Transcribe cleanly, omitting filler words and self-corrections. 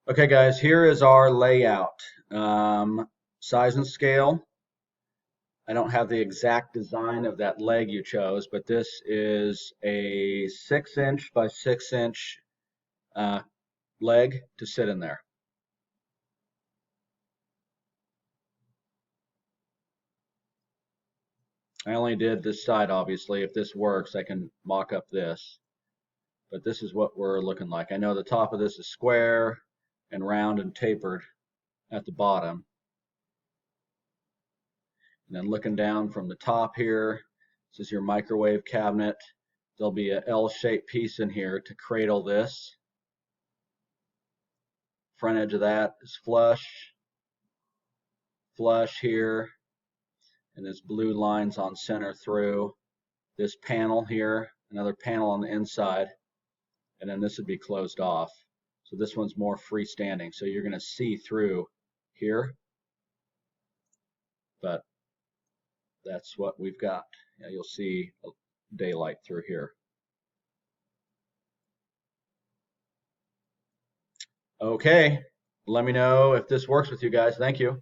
Okay, guys, here is our layout. Size and scale. I don't have the exact design of that leg you chose, but this is a 6-inch by 6-inch uh, leg to sit in there. I only did this side, obviously. If this works, I can mock up this. But this is what we're looking like. I know the top of this is square and round and tapered at the bottom. And then looking down from the top here, this is your microwave cabinet. There'll be a L-shaped piece in here to cradle this. Front edge of that is flush, flush here, and this blue lines on center through. This panel here, another panel on the inside, and then this would be closed off. So this one's more freestanding. So you're going to see through here, but that's what we've got. You'll see daylight through here. Okay, let me know if this works with you guys. Thank you.